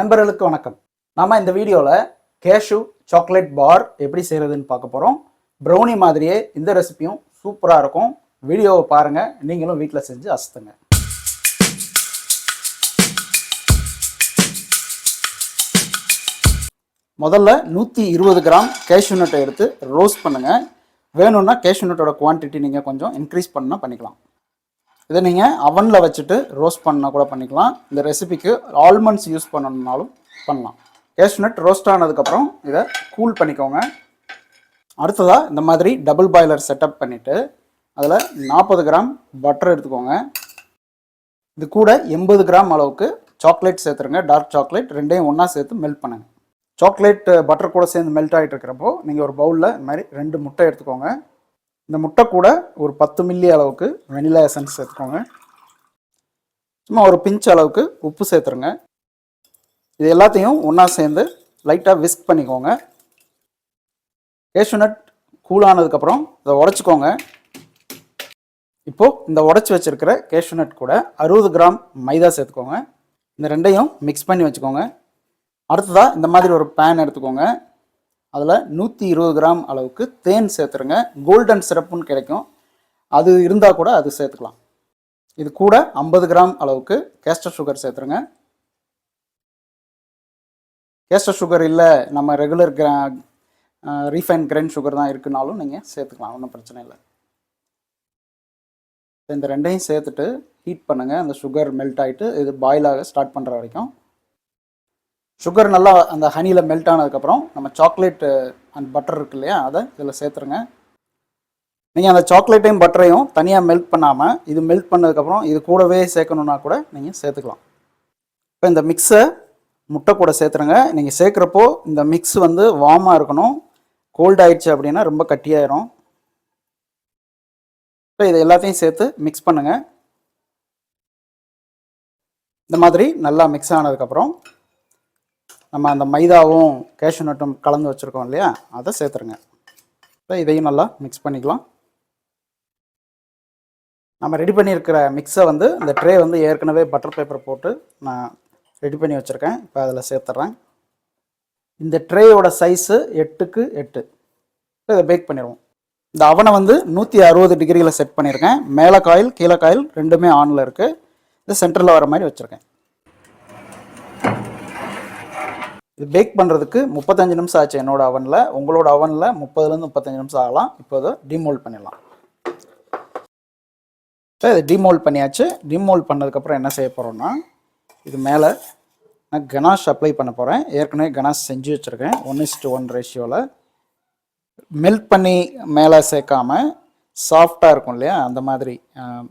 நண்பர்களுக்கு வணக்கம். நாம இந்த வீடியோவில் கேஷு சாக்லேட் பார் எப்படி செய்கிறதுன்னு பார்க்க போகிறோம். ப்ரௌனி மாதிரியே இந்த ரெசிபியும் சூப்பராக இருக்கும். வீடியோவை பாருங்கள், நீங்களும் வீட்டில் செஞ்சு அசத்துங்க. முதல்ல 120 கிராம் கேஷ்யூ நட்டை எடுத்து ரோஸ்ட் பண்ணுங்கள். வேணும்னா கேஷ்யூ நட்டோட குவான்டிட்டி நீங்கள் கொஞ்சம் இன்க்ரீஸ் பண்ணால் பண்ணிக்கலாம். இதை நீங்கள் அவனில் வச்சுட்டு ரோஸ்ட் பண்ணால் கூட பண்ணிக்கலாம். இந்த ரெசிபிக்கு ஆல்மண்ட்ஸ் யூஸ் பண்ணணுன்னாலும் பண்ணலாம். கேஷ்யூ நட் ரோஸ்ட் ஆனதுக்கப்புறம் இதை கூல் பண்ணிக்கோங்க. அடுத்ததாக இந்த மாதிரி டபுள் பாய்லர் செட்டப் பண்ணிவிட்டு அதில் 40 கிராம் பட்டர் எடுத்துக்கோங்க. இது கூட 80 கிராம் அளவுக்கு சாக்லேட் சேர்த்துருங்க. டார்க் சாக்லேட் ரெண்டையும் ஒன்றா சேர்த்து மெல்ட் பண்ணுங்கள். சாக்லேட் பட்டர் கூட சேர்ந்து மெல்ட் ஆகிட்டு இருக்கிறப்போ நீங்கள் ஒரு பவுலில் இந்த மாதிரி 2 முட்டை எடுத்துக்கோங்க. இந்த முட்டை கூட ஒரு 10 மில்லி அளவுக்கு வெனிலா எசன்ஸ் சேர்த்துக்கோங்க. சும்மா ஒரு பிஞ்ச் அளவுக்கு உப்பு சேர்த்துருங்க. இது எல்லாத்தையும் ஒன்றா சேர்ந்து லைட்டாக விஸ்க் பண்ணிக்கோங்க. கேஷ்யூ நட் கூலானதுக்கப்புறம் இதை உடச்சிக்கோங்க. இப்போது இந்த உடச்சி வச்சுருக்கிற கேஷ்யூ நட் கூட 60 கிராம் மைதா சேர்த்துக்கோங்க. இந்த ரெண்டையும் மிக்ஸ் பண்ணி வச்சுக்கோங்க. அடுத்ததாக இந்த மாதிரி ஒரு பேன் எடுத்துக்கோங்க. அதில் 120 கிராம் அளவுக்கு தேன் சேர்த்துருங்க. கோல்டன் சிரப்புன்னு கிடைக்கும், அது இருந்தால் கூட அது சேர்த்துக்கலாம். இது கூட 50 கிராம் அளவுக்கு கேஸ்டர் சுகர் சேர்த்துருங்க. கேஸ்டர் சுகர் இல்லை, நம்ம ரெகுலர் ரீஃபைன் கிரைண்ட் சுகர் தான் இருக்குனாலும் நீங்கள் சேர்த்துக்கலாம், ஒன்றும் பிரச்சனை இல்லை. இந்த ரெண்டையும் சேர்த்துட்டு ஹீட் பண்ணுங்கள். அந்த சுகர் மெல்ட் ஆகிட்டு இது பாயில் ஆக ஸ்டார்ட் பண்ணுற வரைக்கும். சுகர் நல்லா அந்த ஹனியில் மெல்ட் ஆனதுக்கப்புறம் நம்ம சாக்லேட் அண்ட் பட்டர் இருக்கு இல்லையா, அதை இதில் சேர்த்துருங்க. நீங்கள் அந்த சாக்லேட்டையும் பட்டரையும் தனியாக மெல்ட் பண்ணாமல் இது மெல்ட் பண்ணதுக்கப்புறம் இது கூடவே சேர்க்கணுன்னா கூட நீங்கள் சேர்த்துக்கலாம். இப்போ இந்த மிக்ஸை முட்டை கூட சேர்த்துருங்க. நீங்கள் சேர்க்குறப்போ இந்த மிக்ஸ் வந்து வார்மாக இருக்கணும். கோல்ட் ஆயிடுச்சு அப்படின்னா ரொம்ப கட்டியாயிரும். இப்போ இது எல்லாத்தையும் சேர்த்து மிக்ஸ் பண்ணுங்கள். இந்த மாதிரி நல்லா மிக்ஸ் ஆனதுக்கப்புறம் நம்ம அந்த மைதாவும் கேஷ்யூ நட்டும் கலந்து வச்சுருக்கோம் இல்லையா, அதை சேர்த்துருங்க. இப்போ இதையும் நல்லா மிக்ஸ் பண்ணிக்கலாம். நம்ம ரெடி பண்ணியிருக்கிற மிக்ஸை வந்து இந்த ட்ரே வந்து ஏற்கனவே பட்டர் பேப்பர் போட்டு நான் ரெடி பண்ணி வச்சுருக்கேன். இப்போ அதில் சேர்த்துட்றேன். இந்த ட்ரேயோட சைஸு 8க்கு 8. இப்போ இதை பேக் பண்ணிடுவோம். இந்த அவனை வந்து 160 டிகிரியில் செட் பண்ணியிருக்கேன். மேலே காயில் கீழே காயில் ரெண்டுமே ஆனில் இருக்குது. இது சென்டரில் வர மாதிரி வச்சுருக்கேன். இது பேக் பண்ணுறதுக்கு 35 நிமிஷம் ஆச்சு என்னோடய அவனில். உங்களோட அவனில் 30லேருந்து 35 நிமிஷம் ஆகலாம். இப்போ இதை டிமோல்ட் பண்ணிடலாம். இப்போ இதை டிமோல்ட் பண்ணியாச்சு. டிமோல்ட் பண்ணதுக்கப்புறம் என்ன செய்ய போகிறோன்னா, இது மேலே நான் கனாஷ் அப்ளை பண்ண போகிறேன். ஏற்கனவே கனாஷ் செஞ்சு வச்சுருக்கேன் 1:1 ரேஷியோவில். மெல்ட் பண்ணி மேலே சேர்க்காமல் சாஃப்டாக இருக்கும் இல்லையா, அந்த மாதிரி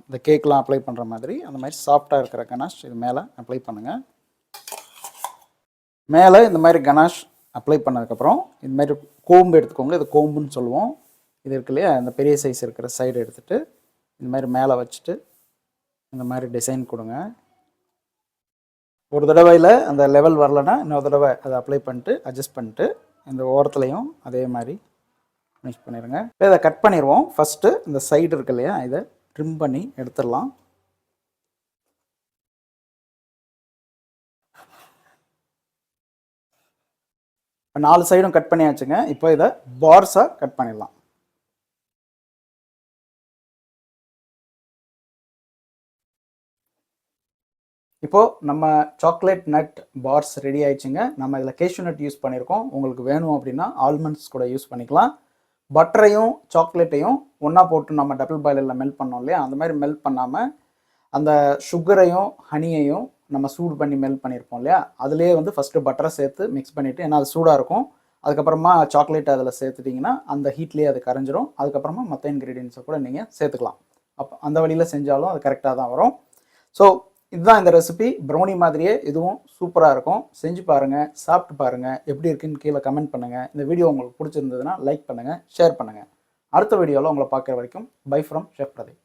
இந்த கேக்கெலாம் அப்ளை பண்ணுற மாதிரி அந்த மாதிரி சாஃப்டாக இருக்கிற கனாஷ் இது மேலே அப்ளை பண்ணுங்கள். மேலே இந்த மாதிரி கனாஷ் அப்ளை பண்ணதுக்கப்புறம் இந்த மாதிரி கோம்பு எடுத்துக்கோங்க. இது கோம்புன்னு சொல்லுவோம். இது இருக்கு இல்லையா, இந்த பெரிய சைஸ் இருக்கிற சைடு எடுத்துகிட்டு இந்த மாதிரி மேலே வச்சுட்டு இந்த மாதிரி டிசைன் கொடுங்க. ஒரு தடவையில் அந்த லெவல் வரலன்னா இன்னொரு தடவை அதை அப்ளை பண்ணிட்டு அட்ஜஸ்ட் பண்ணிட்டு இந்த ஓரத்துலையும் அதே மாதிரி ஃபினிஷ் பண்ணிடுங்க. இப்போ இதை கட் பண்ணிடுவோம். ஃபஸ்ட்டு இந்த சைடு இருக்கு இல்லையா, இதை ட்ரிம் பண்ணி எடுத்துடலாம். இப்போ 4 சைடும் கட் பண்ணியாச்சுங்க. இப்போ இதை பார்ஸாக கட் பண்ணிடலாம். இப்போது நம்ம சாக்லேட் நட் பார்ஸ் ரெடி ஆயிடுச்சுங்க. நம்ம இதில் கேஷ்யூ நட் யூஸ் பண்ணியிருக்கோம். உங்களுக்கு வேணும் அப்படின்னா ஆல்மண்ட்ஸ் கூட யூஸ் பண்ணிக்கலாம். பட்டரையும் சாக்லேட்டையும் ஒன்றா போட்டு நம்ம டபுள் பாய்லரில் மெல்ட் பண்ணோம் இல்லையா, அந்த மாதிரி மெல்ட் பண்ணாமல் அந்த சுகரையும் ஹனியையும் நம்ம சூடு பண்ணி மெல்ட் பண்ணியிருப்போம் இல்லையா, அதுலேயே வந்து ஃபஸ்ட்டு பட்டரை சேர்த்து மிக்ஸ் பண்ணிவிட்டு, ஏன்னா அது சூடாக இருக்கும், அதுக்கப்புறமா சாக்லேட் அதில் சேர்த்துட்டிங்கன்னா அந்த ஹீட்லேயே அது கரைஞ்சிரும். அதுக்கப்புறமா மற்ற இன்க்ரீடியன்ஸை கூட நீங்கள் சேர்த்துக்கலாம். அப்போ அந்த வழியில் செஞ்சாலும் அது கரெக்டாக தான் வரும். ஸோ இதுதான் இந்த ரெசிபி. ப்ரௌனி மாதிரியே இதுவும் சூப்பராக இருக்கும். செஞ்சு பாருங்கள், சாப்பிட்டு பாருங்கள், எப்படி இருக்குன்னு கீழே கமெண்ட் பண்ணுங்கள். இந்த வீடியோ உங்களுக்கு பிடிச்சிருந்ததுன்னா லைக் பண்ணுங்கள், ஷேர் பண்ணுங்கள். அடுத்த வீடியோவில் உங்களை பார்க்குற வரைக்கும் பை ஃப்ரம் ஷெஃப் பிரதீப்.